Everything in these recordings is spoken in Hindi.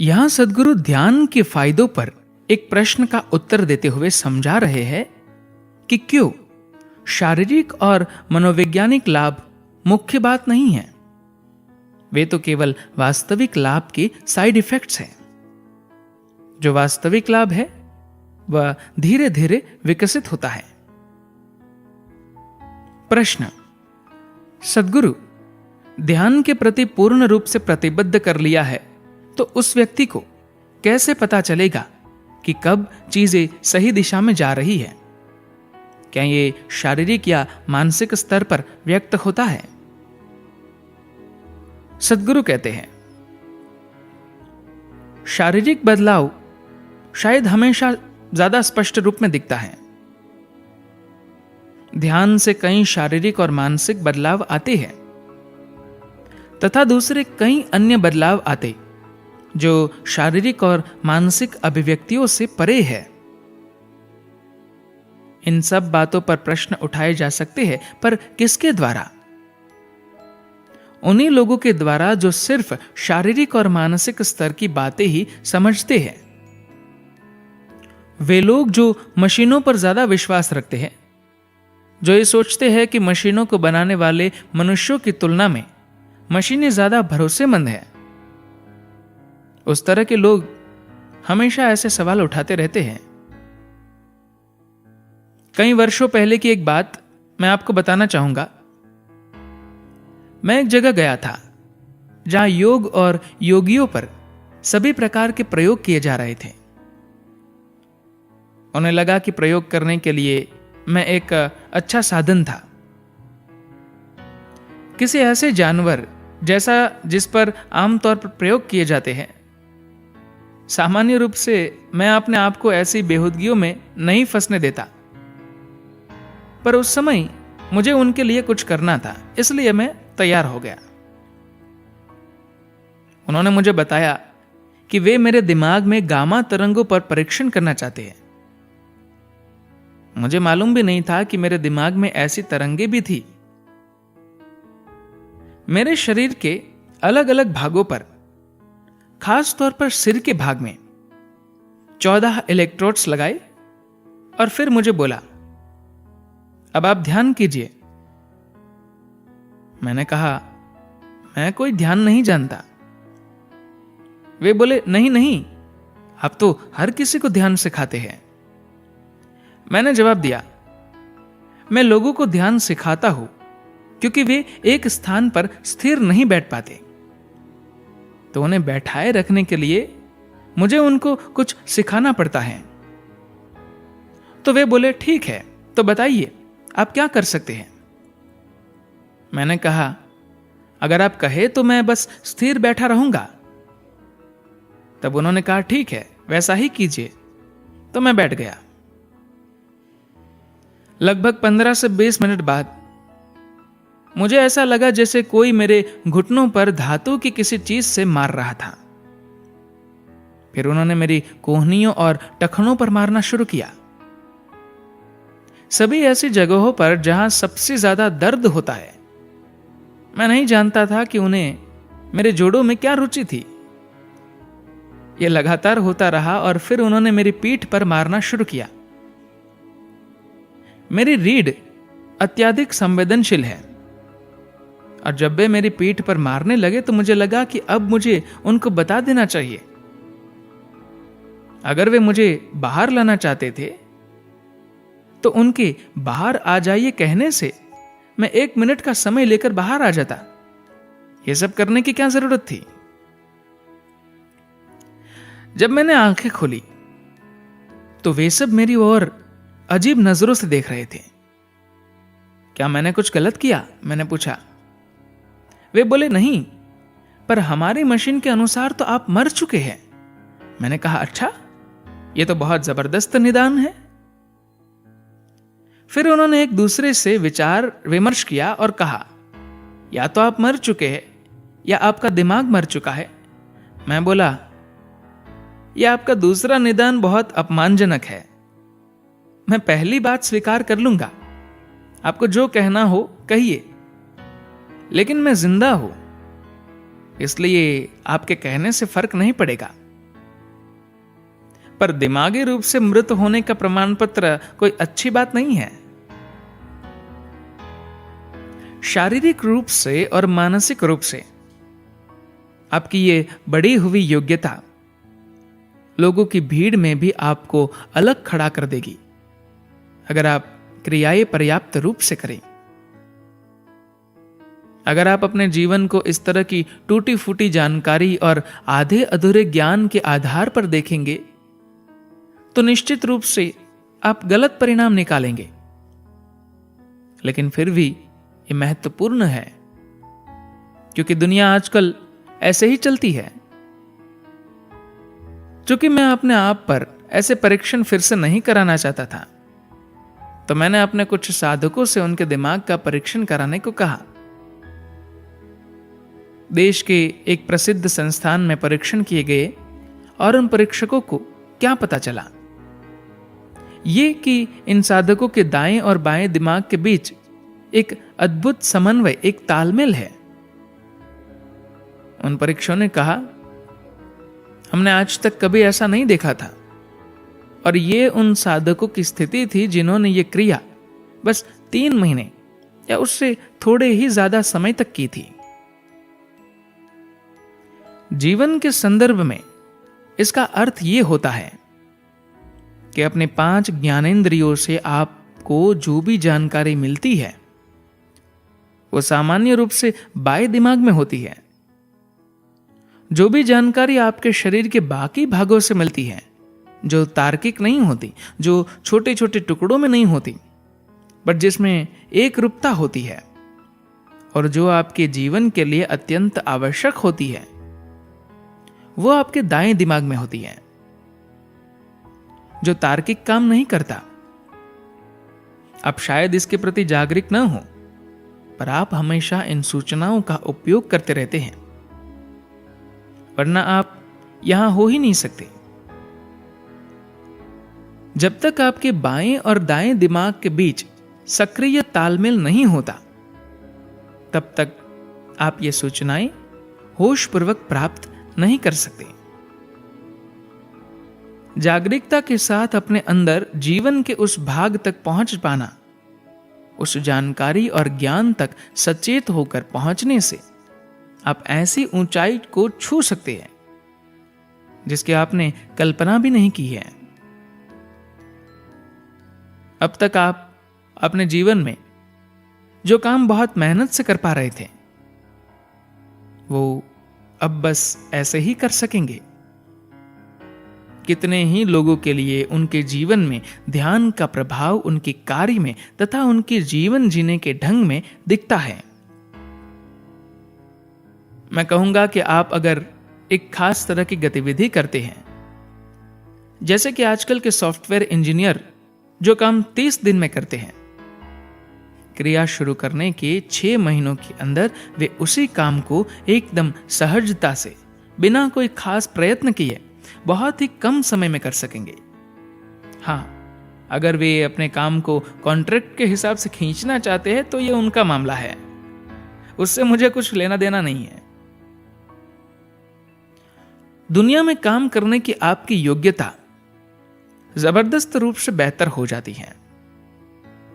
यहां सद्गुरु ध्यान के फायदों पर एक प्रश्न का उत्तर देते हुए समझा रहे हैं कि क्यों शारीरिक और मनोवैज्ञानिक लाभ मुख्य बात नहीं है। वे तो केवल वास्तविक लाभ के साइड इफेक्ट्स हैं। जो वास्तविक लाभ है वह धीरे धीरे विकसित होता है। प्रश्न: सद्गुरु, ध्यान के प्रति पूर्ण रूप से प्रतिबद्ध कर लिया है तो उस व्यक्ति को कैसे पता चलेगा कि कब चीजें सही दिशा में जा रही है? क्या ये शारीरिक या मानसिक स्तर पर व्यक्त होता है? सद्गुरु कहते हैं, शारीरिक बदलाव शायद हमेशा ज्यादा स्पष्ट रूप में दिखता है। ध्यान से कई शारीरिक और मानसिक बदलाव आते हैं तथा दूसरे कई अन्य बदलाव आते जो शारीरिक और मानसिक अभिव्यक्तियों से परे है। इन सब बातों पर प्रश्न उठाए जा सकते हैं, पर किसके द्वारा? उन्हीं लोगों के द्वारा जो सिर्फ शारीरिक और मानसिक स्तर की बातें ही समझते हैं। वे लोग जो मशीनों पर ज्यादा विश्वास रखते हैं, जो ये सोचते हैं कि मशीनों को बनाने वाले मनुष्यों की तुलना में मशीनें ज्यादा भरोसेमंद हैं। उस तरह के लोग हमेशा ऐसे सवाल उठाते रहते हैं। कई वर्षों पहले की एक बात मैं आपको बताना चाहूंगा। मैं एक जगह गया था जहां योग और योगियों पर सभी प्रकार के प्रयोग किए जा रहे थे। उन्हें लगा कि प्रयोग करने के लिए मैं एक अच्छा साधन था। किसी ऐसे जानवर जैसा जिस पर आमतौर पर प्रयोग किए जाते हैं। सामान्य रूप से मैं अपने आप को ऐसी बेहूदगियों में नहीं फंसने देता, पर उस समय मुझे उनके लिए कुछ करना था, इसलिए मैं तैयार हो गया। उन्होंने मुझे बताया कि वे मेरे दिमाग में गामा तरंगों पर परीक्षण करना चाहते हैं। मुझे मालूम भी नहीं था कि मेरे दिमाग में ऐसी तरंगे भी थी। मेरे शरीर के अलग अलग भागों पर, खास तौर पर सिर के भाग में 14 इलेक्ट्रोड्स लगाए और फिर मुझे बोला, अब आप ध्यान कीजिए। मैंने कहा, मैं कोई ध्यान नहीं जानता। वे बोले, नहीं नहीं, आप तो हर किसी को ध्यान सिखाते हैं। मैंने जवाब दिया, मैं लोगों को ध्यान सिखाता हूं क्योंकि वे एक स्थान पर स्थिर नहीं बैठ पाते, तो उन्हें बैठाए रखने के लिए मुझे उनको कुछ सिखाना पड़ता है। तो वे बोले, ठीक है, तो बताइए आप क्या कर सकते हैं? मैंने कहा, अगर आप कहे तो मैं बस स्थिर बैठा रहूंगा। तब उन्होंने कहा, ठीक है, वैसा ही कीजिए। तो मैं बैठ गया। लगभग 15 से 20 मिनट बाद मुझे ऐसा लगा जैसे कोई मेरे घुटनों पर धातु की किसी चीज से मार रहा था। फिर उन्होंने मेरी कोहनियों और टखनों पर मारना शुरू किया। सभी ऐसी जगहों पर जहां सबसे ज्यादा दर्द होता है। मैं नहीं जानता था कि उन्हें मेरे जोड़ों में क्या रुचि थी। यह लगातार होता रहा और फिर उन्होंने मेरी पीठ पर मारना शुरू किया। मेरी रीढ़ अत्यधिक संवेदनशील है और जब वे मेरी पीठ पर मारने लगे तो मुझे लगा कि अब मुझे उनको बता देना चाहिए। अगर वे मुझे बाहर लाना चाहते थे तो उनके बाहर आ जाइए कहने से मैं 1 मिनट का समय लेकर बाहर आ जाता। यह सब करने की क्या जरूरत थी? जब मैंने आंखें खोली तो वे सब मेरी ओर अजीब नजरों से देख रहे थे। क्या मैंने कुछ गलत किया? मैंने पूछा। वे बोले, नहीं, पर हमारी मशीन के अनुसार तो आप मर चुके हैं। मैंने कहा, अच्छा, यह तो बहुत जबरदस्त निदान है। फिर उन्होंने एक दूसरे से विचार विमर्श किया और कहा, या तो आप मर चुके हैं या आपका दिमाग मर चुका है। मैं बोला, यह आपका दूसरा निदान बहुत अपमानजनक है। मैं पहली बात स्वीकार कर लूंगा, आपको जो कहना हो कहिए, लेकिन मैं जिंदा हूं, इसलिए आपके कहने से फर्क नहीं पड़ेगा। पर दिमागी रूप से मृत होने का प्रमाण पत्र कोई अच्छी बात नहीं है। शारीरिक रूप से और मानसिक रूप से आपकी ये बढ़ी हुई योग्यता लोगों की भीड़ में भी आपको अलग खड़ा कर देगी, अगर आप क्रियाएं पर्याप्त रूप से करें। अगर आप अपने जीवन को इस तरह की टूटी फूटी जानकारी और आधे अधूरे ज्ञान के आधार पर देखेंगे तो निश्चित रूप से आप गलत परिणाम निकालेंगे। लेकिन फिर भी ये महत्वपूर्ण है, क्योंकि दुनिया आजकल ऐसे ही चलती है। चूंकि मैं अपने आप पर ऐसे परीक्षण फिर से नहीं कराना चाहता था, तो मैंने अपने कुछ साधकों से उनके दिमाग का परीक्षण कराने को कहा। देश के एक प्रसिद्ध संस्थान में परीक्षण किए गए और उन परीक्षकों को क्या पता चला, ये कि इन साधकों के दाएं और बाएं दिमाग के बीच एक अद्भुत समन्वय, एक तालमेल है। उन परीक्षकों ने कहा, हमने आज तक कभी ऐसा नहीं देखा था। और ये उन साधकों की स्थिति थी जिन्होंने ये क्रिया बस 3 महीने या उससे थोड़े ही ज्यादा समय तक की थी। जीवन के संदर्भ में इसका अर्थ ये होता है कि अपने 5 ज्ञानेंद्रियों से आपको जो भी जानकारी मिलती है वो सामान्य रूप से बाएं दिमाग में होती है। जो भी जानकारी आपके शरीर के बाकी भागों से मिलती है, जो तार्किक नहीं होती, जो छोटे छोटे टुकड़ों में नहीं होती, बट जिसमें एक रूपता होती है और जो आपके जीवन के लिए अत्यंत आवश्यक होती है, वो आपके दाएं दिमाग में होती है, जो तार्किक काम नहीं करता। आप शायद इसके प्रति जागरूक न हो, पर आप हमेशा इन सूचनाओं का उपयोग करते रहते हैं, वरना आप यहां हो ही नहीं सकते। जब तक आपके बाएं और दाएं दिमाग के बीच सक्रिय तालमेल नहीं होता, तब तक आप ये सूचनाएं होशपूर्वक प्राप्त नहीं कर सकते। जागरूकता के साथ अपने अंदर जीवन के उस भाग तक पहुंच पाना, उस जानकारी और ज्ञान तक सचेत होकर पहुंचने से आप ऐसी ऊंचाई को छू सकते हैं जिसकी आपने कल्पना भी नहीं की है। अब तक आप अपने जीवन में जो काम बहुत मेहनत से कर पा रहे थे, वो अब बस ऐसे ही कर सकेंगे। कितने ही लोगों के लिए उनके जीवन में ध्यान का प्रभाव उनके कार्य में तथा उनके जीवन जीने के ढंग में दिखता है। मैं कहूंगा कि आप अगर एक खास तरह की गतिविधि करते हैं, जैसे कि आजकल के सॉफ्टवेयर इंजीनियर जो काम 30 दिन में करते हैं, क्रिया शुरू करने के 6 महीनों के अंदर वे उसी काम को एकदम सहजता से, बिना कोई खास प्रयत्न किए, बहुत ही कम समय में कर सकेंगे। हाँ, अगर वे अपने काम को कॉन्ट्रैक्ट के हिसाब से खींचना चाहते हैं तो ये उनका मामला है, उससे मुझे कुछ लेना देना नहीं है। दुनिया में काम करने की आपकी योग्यता जबरदस्त रूप से बेहतर हो जाती है,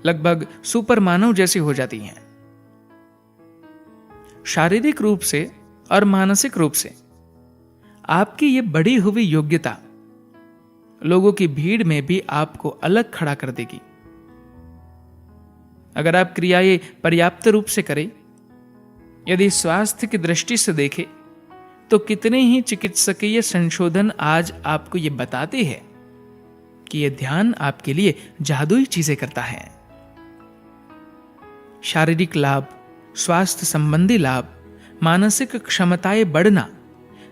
लगभग सुपर मानव जैसी हो जाती हैं। शारीरिक रूप से और मानसिक रूप से आपकी ये बढ़ी हुई योग्यता लोगों की भीड़ में भी आपको अलग खड़ा कर देगी। अगर आप क्रियाएं पर्याप्त रूप से करें, यदि स्वास्थ्य की दृष्टि से देखें, तो कितने ही चिकित्सकीय संशोधन आज आपको ये बताते हैं कि यह ध्यान आपके लिए जादुई चीजें करता है। शारीरिक लाभ, स्वास्थ्य संबंधी लाभ, मानसिक क्षमताएं बढ़ना,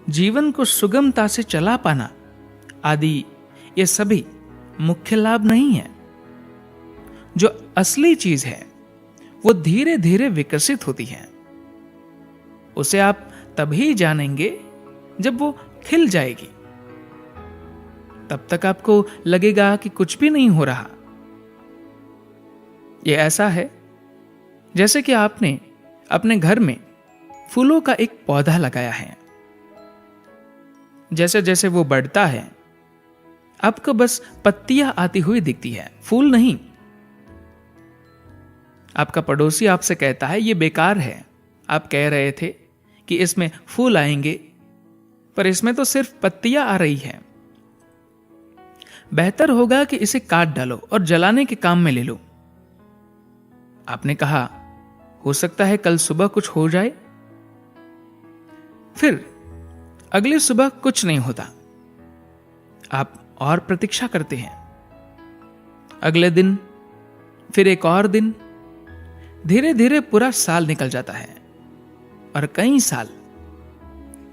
जीवन को सुगमता से चला पाना आदि ये सभी मुख्य लाभ नहीं है। जो असली चीज है वो धीरे धीरे विकसित होती है। उसे आप तभी जानेंगे जब वो खिल जाएगी। तब तक आपको लगेगा कि कुछ भी नहीं हो रहा। यह ऐसा है जैसे कि आपने अपने घर में फूलों का एक पौधा लगाया है। जैसे जैसे वो बढ़ता है, आपको बस पत्तियां आती हुई दिखती है, फूल नहीं। आपका पड़ोसी आपसे कहता है ये बेकार है, आप कह रहे थे कि इसमें फूल आएंगे, पर इसमें तो सिर्फ पत्तियां आ रही हैं। बेहतर होगा कि इसे काट डालो और जलाने के काम में ले लो। आपने कहा, हो सकता है कल सुबह कुछ हो जाए। फिर अगली सुबह कुछ नहीं होता। आप और प्रतीक्षा करते हैं। अगले दिन, फिर एक और दिन, धीरे धीरे पूरा साल निकल जाता है, और कई साल।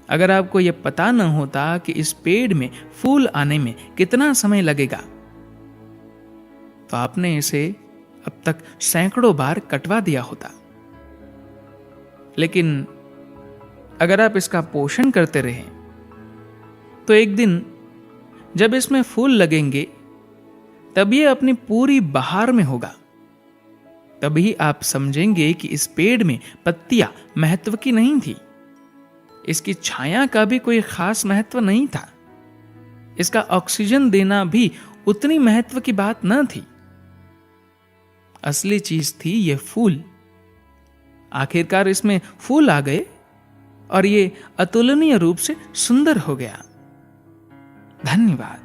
अगर आपको यह पता न होता कि इस पेड़ में फूल आने में कितना समय लगेगा, तो आपने इसे अब तक सैकड़ों बार कटवा दिया होता। लेकिन अगर आप इसका पोषण करते रहें, तो एक दिन जब इसमें फूल लगेंगे, तब ये अपनी पूरी बहार में होगा। तभी आप समझेंगे कि इस पेड़ में पत्तियां महत्व की नहीं थी, इसकी छाया का भी कोई खास महत्व नहीं था, इसका ऑक्सीजन देना भी उतनी महत्व की बात न थी। असली चीज थी ये फूल। आखिरकार इसमें फूल आ गए और ये अतुलनीय रूप से सुंदर हो गया। धन्यवाद।